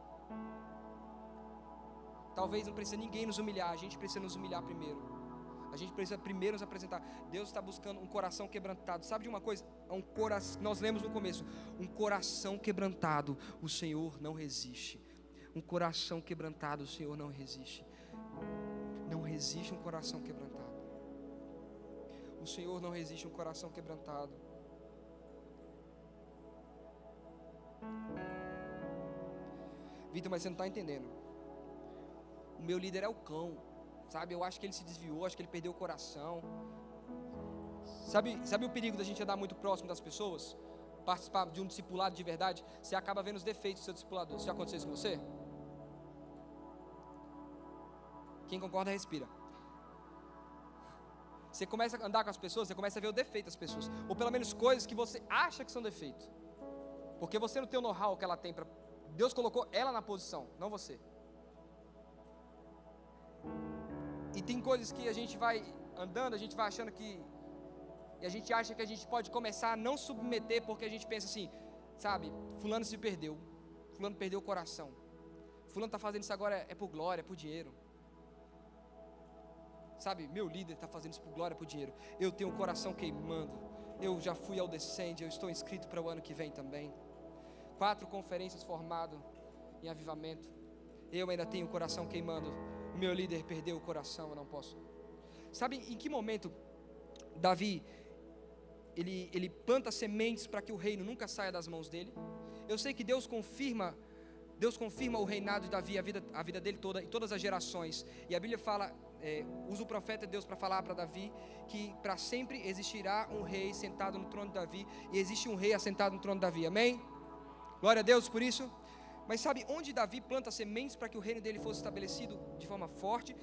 Talvez não precise ninguém nos humilhar, a gente precisa nos humilhar primeiro. A gente precisa primeiro nos apresentar. Deus está buscando um coração quebrantado. Sabe de uma coisa? Um coração, nós lemos no começo, um coração quebrantado, o Senhor não resiste. Um coração quebrantado, o Senhor não resiste. Não resiste um coração quebrantado. O Senhor não resiste um coração quebrantado. Vitor, mas você não está entendendo. O meu líder é o cão, sabe? Eu acho que ele se desviou, acho que ele perdeu o coração. Sabe o perigo da gente andar muito próximo das pessoas? Participar de um discipulado de verdade? Você acaba vendo os defeitos do seu discipulador. Isso já aconteceu isso com você? Quem concorda, respira. Você começa a andar com as pessoas, você começa a ver o defeito das pessoas. Ou pelo menos coisas que você acha que são defeitos. Porque você não tem o know-how que ela tem para... Deus colocou ela na posição, não você. E tem coisas que a gente vai andando, a gente vai achando que... E a gente acha que a gente pode começar a não submeter, porque a gente pensa assim, sabe, fulano se perdeu, fulano perdeu o coração, fulano está fazendo isso agora é por glória, é por dinheiro. Sabe, meu líder está fazendo isso por glória, por dinheiro. Eu tenho o coração queimando, eu já fui ao Descende, eu estou inscrito para o ano que vem também. 4 conferências formado em avivamento, eu ainda tenho o coração queimando. O meu líder perdeu o coração, eu não posso. Sabe em que momento Davi ele planta sementes para que o reino nunca saia das mãos dele? Eu sei que Deus confirma o reinado de Davi, a vida dele toda, em todas as gerações. E a Bíblia fala, usa o profeta de Deus para falar para Davi que para sempre existirá um rei sentado no trono de Davi, e existe um rei assentado no trono de Davi, amém? Glória a Deus por isso. Mas sabe onde Davi planta sementes para que o reino dele fosse estabelecido de forma forte,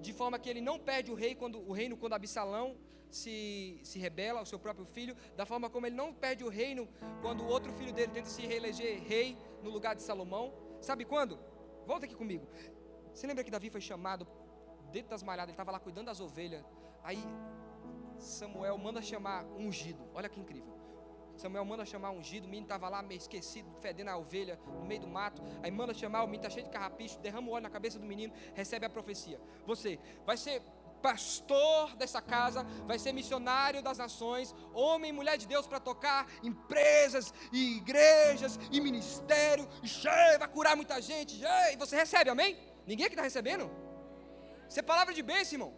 de forma que ele não perde o reino quando Absalão se rebela ao seu próprio filho, da forma como ele não perde o reino quando o outro filho dele tenta se reeleger rei no lugar de Salomão? Sabe quando? Volta aqui comigo. Você lembra que Davi foi chamado dentro das malhadas, ele estava lá cuidando das ovelhas, aí Samuel manda chamar um ungido, olha que incrível. Samuel manda chamar um ungido, o menino estava lá meio esquecido, fedendo a ovelha no meio do mato. Aí manda chamar, o menino está cheio de carrapicho, derrama o óleo na cabeça do menino, recebe a profecia. Você vai ser pastor dessa casa, vai ser missionário das nações, homem e mulher de Deus para tocar empresas e igrejas e ministério, e vai curar muita gente, e você recebe, amém? Ninguém aqui está recebendo? Isso é palavra de bênção, irmão.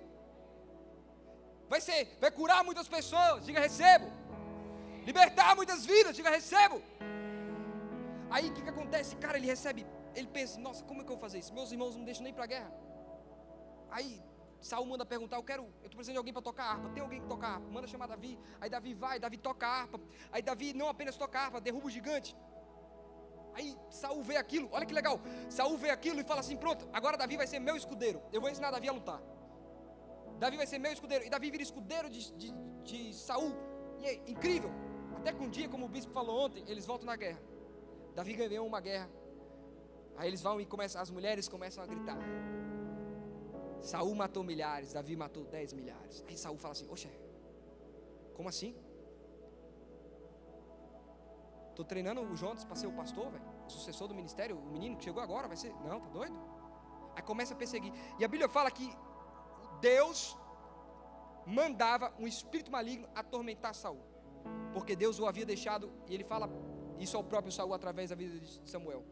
Vai curar muitas pessoas, diga recebo. Libertar muitas vidas, diga recebo. Aí o que acontece? Cara, ele recebe, ele pensa, nossa, como é que eu vou fazer isso? Meus irmãos não me deixam nem ir para a guerra. Aí Saul manda perguntar, eu estou precisando de alguém para tocar harpa. Tem alguém que toca harpa? Manda chamar Davi. Aí Davi vai, Davi toca harpa. Aí Davi não apenas toca harpa, derruba o gigante. Aí Saul vê aquilo, olha que legal. Saul vê aquilo e fala assim, pronto, agora Davi vai ser meu escudeiro. Eu vou ensinar Davi a lutar. Davi vai ser meu escudeiro. E Davi vira escudeiro de Saul. E é incrível. Até que um dia, como o bispo falou ontem, eles voltam na guerra. Davi ganhou uma guerra. Aí eles vão e as mulheres começam a gritar. Saul matou milhares, Davi matou 10 milhares. Aí Saul fala assim, oxe, como assim? Estou treinando o Jonas para ser o pastor, velho, o sucessor do ministério, o menino que chegou agora vai ser, não, tá doido? Aí começa a perseguir. E a Bíblia fala que Deus mandava um espírito maligno atormentar Saul, porque Deus o havia deixado, e ele fala isso ao próprio Saul através da vida de Samuel.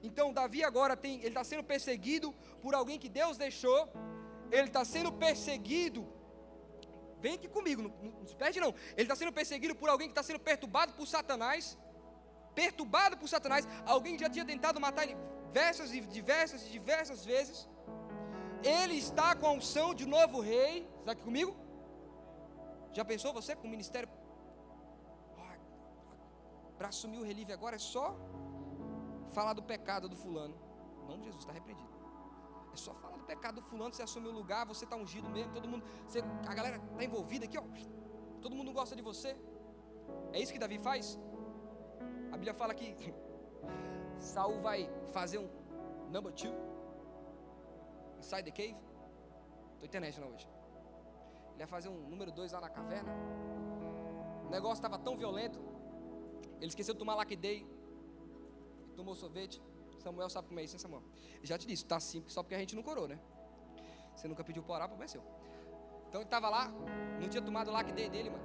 Então Davi agora ele está sendo perseguido por alguém que Deus deixou. Ele está sendo perseguido, vem aqui comigo, não se perde não. Ele está sendo perseguido por alguém que está sendo perturbado por Satanás. Alguém que já tinha tentado matar ele diversas vezes. Ele está com a unção de novo rei. Está aqui comigo? Já pensou você com o ministério? Para assumir o relívio agora é só falar do pecado do fulano. O nome de Jesus está repreendido. É só falar do pecado do fulano, você assume o lugar, você está ungido mesmo, todo mundo, a galera está envolvida aqui, ó. Todo mundo gosta de você. É isso que Davi faz. A Bíblia fala que Saul vai fazer um number 2 inside the cave. Estou international hoje. Ele vai fazer um número 2 lá na caverna. O negócio estava tão violento, ele esqueceu de tomar Lucky Day, tomou sorvete. Samuel sabe como é isso, hein, Samuel? Eu já te disse, tá simples só porque a gente não corou, né? Você nunca pediu para orar, problema é seu. Então ele estava lá, não tinha tomado o lac dele, mano.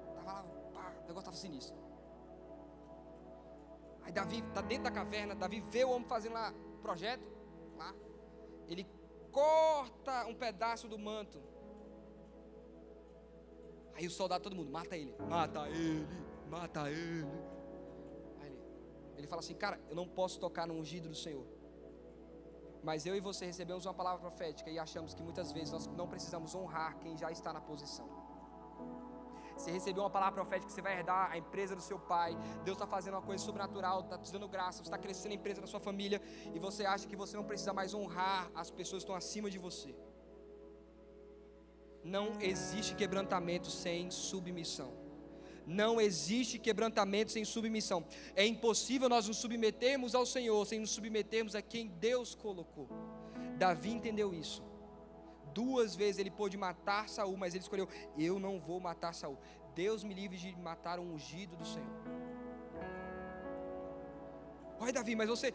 Estava lá, pá, o negócio estava sinistro. Aí Davi está dentro da caverna, Davi vê o homem fazendo lá o projeto, lá. Ele corta um pedaço do manto. Aí o soldado, todo mundo, mata ele. Mata ele, mata ele. Aí ele fala assim, cara, eu não posso tocar no ungido do Senhor. Mas eu e você recebemos uma palavra profética e achamos que muitas vezes nós não precisamos honrar quem já está na posição. Você recebeu uma palavra profética que você vai herdar a empresa do seu pai. Deus está fazendo uma coisa sobrenatural, está te dando graça, você está crescendo a empresa da sua família e você acha que você não precisa mais honrar as pessoas que estão acima de você. Não existe quebrantamento sem submissão. Não existe quebrantamento sem submissão. É impossível nós nos submetermos ao Senhor sem nos submetermos a quem Deus colocou. Davi entendeu isso. 2 vezes ele pôde matar Saul, mas ele escolheu, eu não vou matar Saul. Deus me livre de matar um ungido do Senhor. Olha, Davi, mas você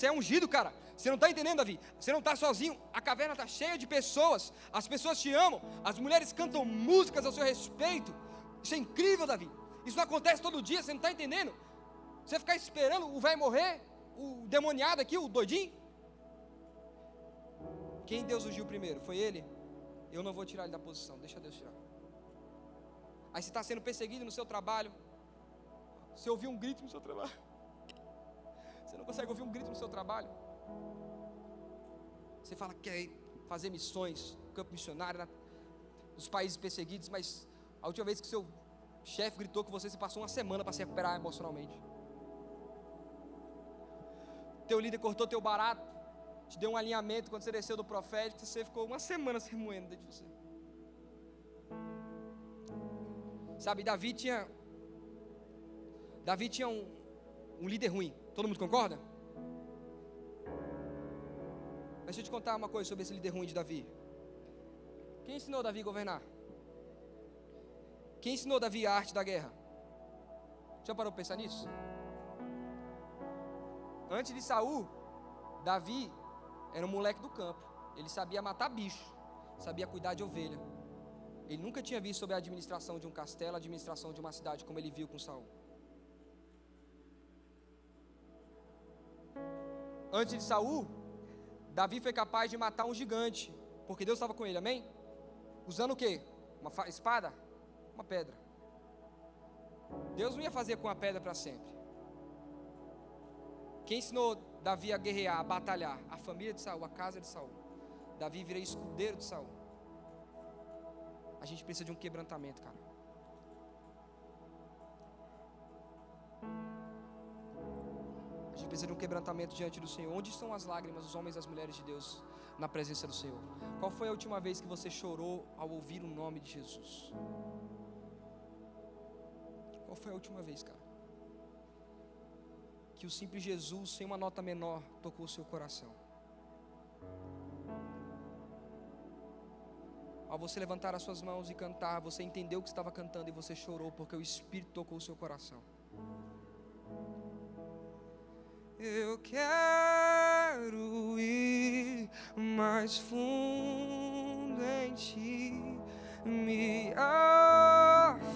é ungido, cara. Você não está entendendo, Davi? Você não está sozinho. A caverna está cheia de pessoas. As pessoas te amam. As mulheres cantam músicas ao seu respeito. Isso é incrível, Davi. Isso não acontece todo dia, você não está entendendo? Você ficar esperando o velho morrer, o demoniado aqui, o doidinho. Quem Deus ungiu primeiro? Foi ele? Eu não vou tirar ele da posição, deixa Deus tirar. Aí você está sendo perseguido no seu trabalho. Você ouviu um grito no seu trabalho. Você não consegue ouvir um grito no seu trabalho. Você fala que quer fazer missões, campo missionário nos países perseguidos, mas a última vez que seu chefe gritou com você passou uma semana para se recuperar emocionalmente. Teu líder cortou teu barato, te deu um alinhamento quando você desceu do profético, você ficou uma semana se remoendo dentro de você. Sabe, Davi tinha um líder ruim. Todo mundo concorda? Deixa eu te contar uma coisa sobre esse líder ruim de Davi. Quem ensinou Davi a governar? Quem ensinou Davi a arte da guerra? Já parou para pensar nisso? Antes de Saul, Davi era um moleque do campo. Ele sabia matar bicho, sabia cuidar de ovelha. Ele nunca tinha visto sobre a administração de um castelo, a administração de uma cidade, como ele viu com Saul. Antes de Saul, Davi foi capaz de matar um gigante, porque Deus estava com ele, amém? Usando o quê? Uma espada? Uma pedra. Deus não ia fazer com a pedra para sempre. Quem ensinou Davi a guerrear, a batalhar? A família de Saul, a casa de Saul. Davi virou escudeiro de Saul. A gente precisa de um quebrantamento, cara. A gente precisa de um quebrantamento diante do Senhor. Onde estão as lágrimas dos homens e das mulheres de Deus na presença do Senhor? Qual foi a última vez que você chorou ao ouvir o nome de Jesus? Qual foi a última vez, cara? Que o simples Jesus, sem uma nota menor, tocou o seu coração. Ao você levantar as suas mãos e cantar, você entendeu o que estava cantando e você chorou porque o Espírito tocou o seu coração. Eu quero ir mais fundo em ti, me afogar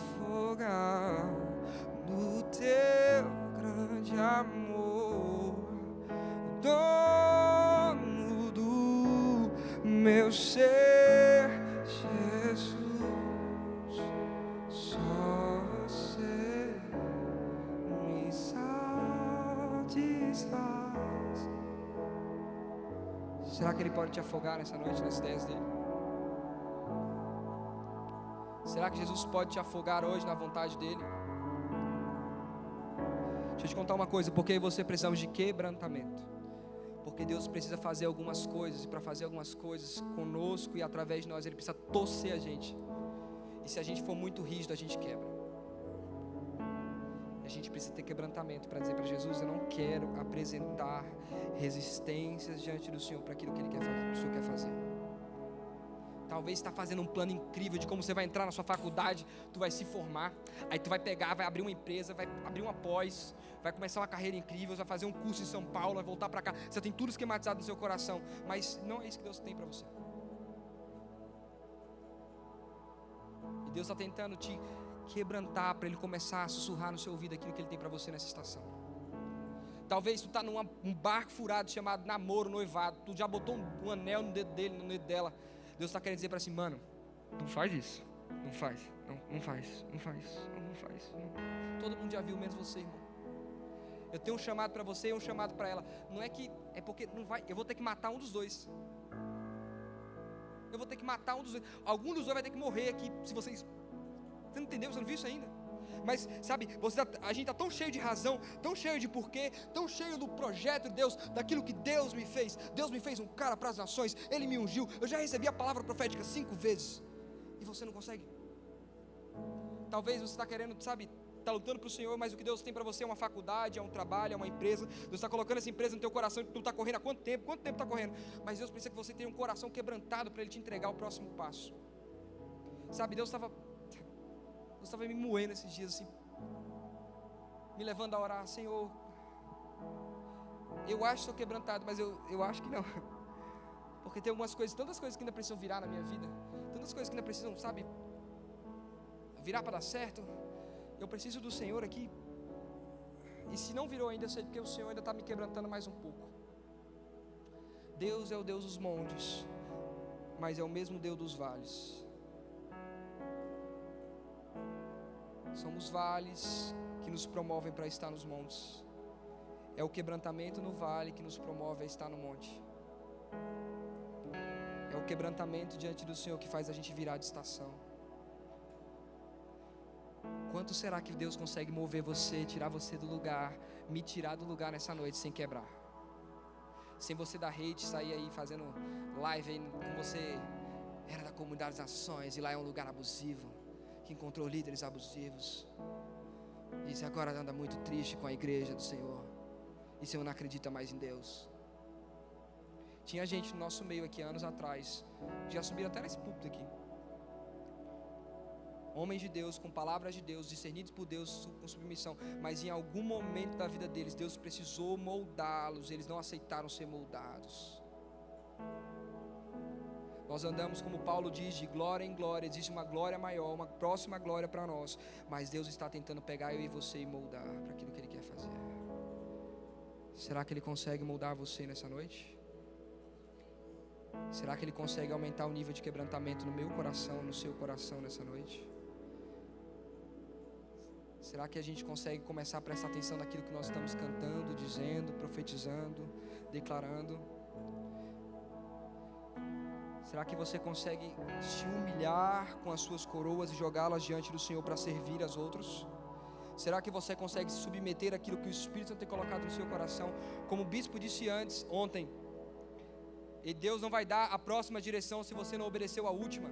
no teu grande amor, dono do meu ser, Jesus, só você me satisfaz. Será que Ele pode te afogar nessa noite, nas ideias dEle? Será que Jesus pode te afogar hoje na vontade dEle? Deixa eu te contar uma coisa, porque você precisamos de quebrantamento. Porque Deus precisa fazer algumas coisas, e para fazer algumas coisas conosco e através de nós, Ele precisa torcer a gente. E se a gente for muito rígido, a gente quebra. A gente precisa ter quebrantamento para dizer para Jesus: eu não quero apresentar resistências diante do Senhor para aquilo que Ele quer fazer, o Senhor quer fazer. Talvez está fazendo um plano incrível de como você vai entrar na sua faculdade, tu vai se formar, aí tu vai pegar, vai abrir uma empresa, vai abrir uma pós, vai começar uma carreira incrível, vai fazer um curso em São Paulo, vai voltar para cá. Você tem tudo esquematizado no seu coração, mas não é isso que Deus tem para você. E Deus está tentando te quebrantar para Ele começar a sussurrar no seu ouvido aquilo que Ele tem para você nessa estação. Talvez tu está num barco furado chamado namoro, noivado. Tu já botou um anel no dedo dele, no dedo dela. Deus está querendo dizer para assim, mano, não faz isso. Não faz. Não faz. Todo mundo já viu, menos você, irmão. Eu tenho um chamado para você e um chamado para ela. Não é que, é porque não vai. Eu vou ter que matar um dos dois. Eu vou ter que matar um dos dois. Algum dos dois vai ter que morrer aqui. Se vocês... Você não entendeu? Você não viu isso ainda? Mas, sabe, a gente está tão cheio de razão, tão cheio de porquê, tão cheio do projeto de Deus, daquilo que Deus me fez. Deus me fez um cara para as nações, Ele me ungiu. Eu já recebi a palavra profética 5 vezes. E você não consegue. Talvez você está querendo, sabe, está lutando para o Senhor, mas o que Deus tem para você é uma faculdade, é um trabalho, é uma empresa. Deus está colocando essa empresa no teu coração, tu está correndo há quanto tempo? Quanto tempo está correndo? Mas Deus precisa que você tenha um coração quebrantado para Ele te entregar o próximo passo. Sabe, Deus estava me moendo esses dias assim, me levando a orar, Senhor, eu acho que estou quebrantado, mas eu acho que não, porque tem algumas coisas, tantas coisas que ainda precisam virar na minha vida, tantas coisas que ainda precisam, sabe, virar para dar certo. Eu preciso do Senhor aqui, e se não virou ainda, eu sei porque o Senhor ainda está me quebrantando mais um pouco. Deus é o Deus dos montes, mas é o mesmo Deus dos vales. São os vales que nos promovem para estar nos montes. É o quebrantamento no vale que nos promove a estar no monte. É o quebrantamento diante do Senhor que faz a gente virar de estação. Quanto será que Deus consegue mover você, tirar você do lugar, me tirar do lugar nessa noite sem quebrar? Sem você dar hate, sair aí fazendo live aí com você era da comunidade das nações e lá é um lugar abusivo, que encontrou líderes abusivos, e você agora anda muito triste com a igreja do Senhor, e o Senhor não acredita mais em Deus. Tinha gente no nosso meio aqui anos atrás, já subiram até nesse púlpito aqui, homens de Deus, com palavras de Deus, discernidos por Deus, com submissão, mas em algum momento da vida deles, Deus precisou moldá-los, eles não aceitaram ser moldados. Nós andamos, como Paulo diz, de glória em glória. Existe uma glória maior, uma próxima glória para nós, mas Deus está tentando pegar eu e você e moldar para aquilo que Ele quer fazer. Será que Ele consegue moldar você nessa noite? Será que Ele consegue aumentar o nível de quebrantamento no meu coração, no seu coração nessa noite? Será que a gente consegue começar a prestar atenção naquilo que nós estamos cantando, dizendo, profetizando, declarando? Será que você consegue se humilhar com as suas coroas e jogá-las diante do Senhor para servir aos outros? Será que você consegue se submeter àquilo que o Espírito Santo tem colocado no seu coração? Como o bispo disse ontem, e Deus não vai dar a próxima direção se você não obedeceu a última.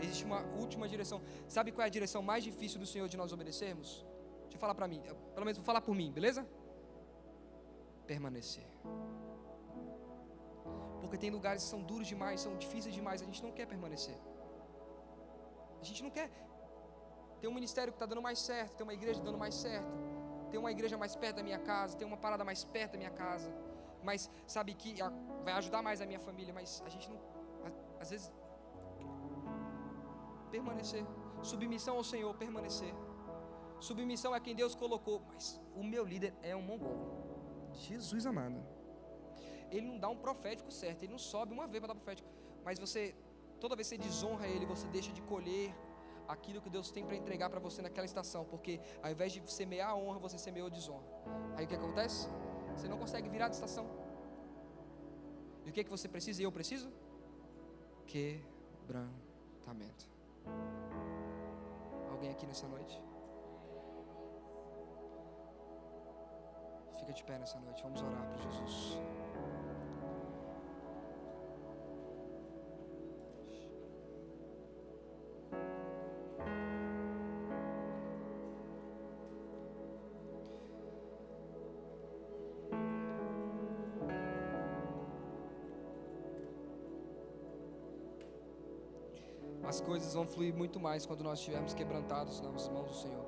Existe uma última direção. Sabe qual é a direção mais difícil do Senhor de nós obedecermos? Deixa eu falar para mim, pelo menos vou falar por mim, beleza? Permanecer. Porque tem lugares que são duros demais, são difíceis demais, a gente não quer permanecer. A gente não quer ter um ministério que está dando mais certo, ter uma igreja dando mais certo, ter uma igreja mais perto da minha casa, ter uma parada mais perto da minha casa, mas sabe que vai ajudar mais a minha família, mas a gente não, às vezes, permanecer, submissão ao Senhor, permanecer, submissão a quem Deus colocou, mas o meu líder é um mongol, Jesus amado. Ele não dá um profético certo, ele não sobe uma vez para dar profético, mas você, toda vez que você desonra ele, você deixa de colher aquilo que Deus tem para entregar para você naquela estação, porque ao invés de semear a honra, você semeou a desonra. Aí o que acontece? Você não consegue virar de estação. E o que você precisa e eu preciso? Quebrantamento. Alguém aqui nessa noite? Fica de pé nessa noite, vamos orar para Jesus. As coisas vão fluir muito mais quando nós estivermos quebrantados nas mãos do Senhor.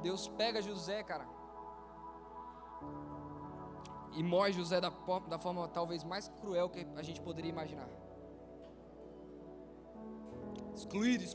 Deus pega José, cara, e moe José da forma talvez mais cruel que a gente poderia imaginar. excluído,